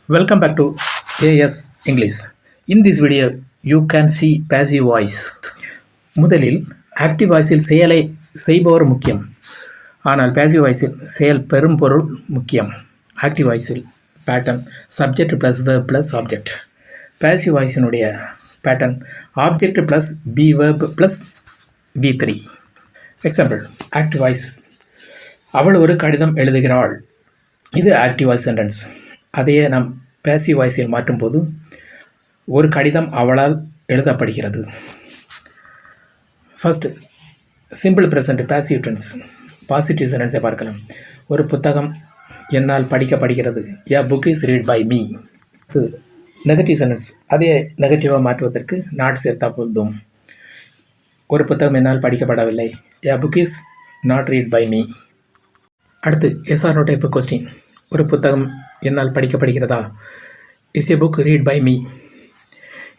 Welcome back to AS English. In this video, you can see passive voice. முதலில் active வாய்ஸில் செயலை செய்பவர் முக்கியம், ஆனால் passive வாய்ஸில் செயல் பெறும் பொருள் முக்கியம். ஆக்டிவ் வாய்ஸில் pattern subject plus verb plus object. passive வாய்ஸினுடைய pattern object plus be verb plus V3. Example, active voice, அவள் ஒரு கடிதம் எழுதுகிறாள். இது ஆக்டிவ் வாய்ஸ் சென்டென்ஸ். அதையே நாம் பேசிவ் வாய்ஸில் மாற்றும்போது ஒரு கடிதம் அவளால் எழுதப்படுகிறது. First simple present passive tense positive சென்டென்ஸை பார்க்கலாம். ஒரு புத்தகம் என்னால் படிக்கப்படுகிறது. A book is read by me. இது நெகட்டிவ் சென்டென்ஸ். அதே நெகட்டிவாக மாற்றுவதற்கு நாட் சேர்த்தா போதும். ஒரு புத்தகம் என்னால் படிக்கப்படவில்லை. ஏ புக் இஸ் நாட் ரீட் பை மீ. அடுத்து எஸ்ஆர் நோ டைப் கொஸ்டின். ஒரு புத்தகம் என்னால் படிக்கப்படுகிறதா? Is a book read by me.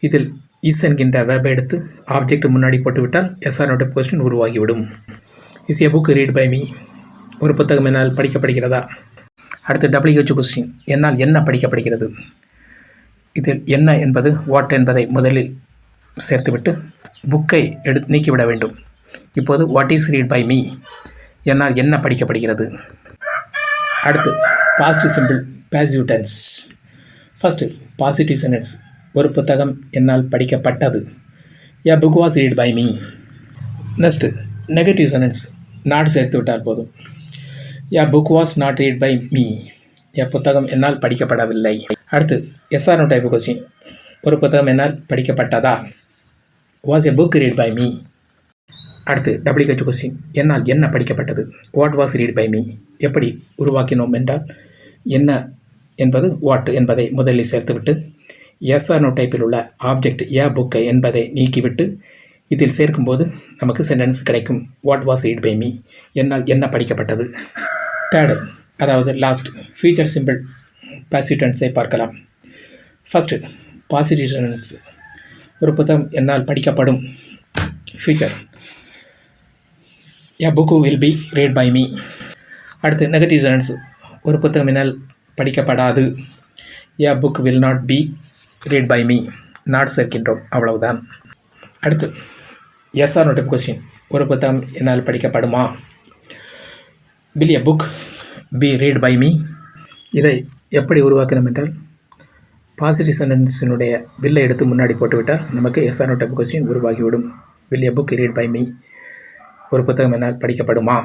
இதில் இஸ் என்கின்ற வேர்பை எடுத்து ஆப்ஜெக்ட் முன்னாடி போட்டுவிட்டால் yes or no type question உருவாகிவிடும். Is a book read by me. ஒரு புத்தகம் என்னால் படிக்கப்படுகிறதா? அடுத்து WH கொஸ்டின். என்னால் என்ன படிக்கப்படுகிறது? இதில் என்ன என்பது வாட் என்பதை முதலில் சேர்த்துவிட்டு புக்கை நீக்கிவிட வேண்டும். இப்போது what is read by me. என்னால் என்ன படிக்கப்படுகிறது. அடுத்து past simple passive tense. First positive sentence. ஒரு புத்தகம் என்னால் படிக்கப்பட்டது. A book was read by me. Next negative sentence. Not சேர்த்து விட்டால் போதும். A book was not read by me. A புத்தகம் என்னால் படிக்கப்படவில்லை. அடுத்து எஸ்ஆர் நோ டைப் கொஸ்டின். ஒரு புத்தகம் என்னால் படிக்கப்பட்டதா? Was a book read by me. அடுத்து WH கொஸ்டின். என்னால் என்ன படிக்கப்பட்டது? What was read by me. எப்படி உருவாக்கினோம் என்றால் என்ன என்பது வாட் என்பதை முதலில் சேர்த்துவிட்டு எஸ்ஆர் நோ டைப்பில் உள்ள ஆப்ஜெக்ட் ஏ புக்கை என்பதை நீக்கிவிட்டு இதில் சேர்க்கும்போது நமக்கு சென்டென்ஸ் கிடைக்கும். What was read by me. என்னால் என்ன படிக்கப்பட்டது. தேர்டு, அதாவது லாஸ்ட், ஃபியூச்சர் சிம்பிள் பாசிட்டிவ் டென்ஸை பார்க்கலாம். First positive tense. ஒரு புத்தகம் என்னால் படிக்கப்படும். Future, a book will be read by me. அடுத்து நெகட்டிவ் சென்டென்ஸ். ஒரு புத்தகம் என்னால் படிக்கப்படாது. A book will not be read by me. Not சேர்க்கின்றோம், அவ்வளவுதான். அடுத்து எஸ்ஆர் நோ டைப் கொஸ்டின். ஒரு புத்தகம் என்னால் படிக்கப்படுமா? Will a book be read by me. இதை எப்படி உருவாக்கணும் என்றால் பாசிட்டிவ் சென்டென்ஸினுடைய வில்லை எடுத்து முன்னாடி போட்டுவிட்டால் நமக்கு எஸ்ஆர் நோ டைப் கொஸ்டின் உருவாகிவிடும். Will a book read by me. ஒரு புத்தகம் என்னால் படிக்கப்படுமா.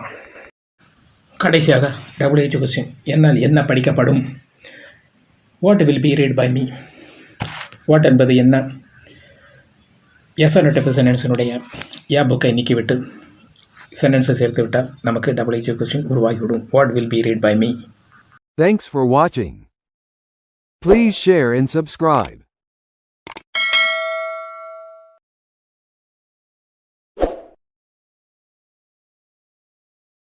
கடைசியாக WH கொஸ்டின். என்னால் என்ன படிக்கப்படும்? What will be read by me. What என்பது என்ன? எஸ்ஆர் நோ டைப் சென்டென்ஸினுடைய ஏ புக்கை நீக்கிவிட்டு சென்டென்ஸை சேர்த்து விட்டால் நமக்கு WH கொஸ்டின் உருவாகிவிடும். What will be read by me. Thanks for watching. Please share and subscribe.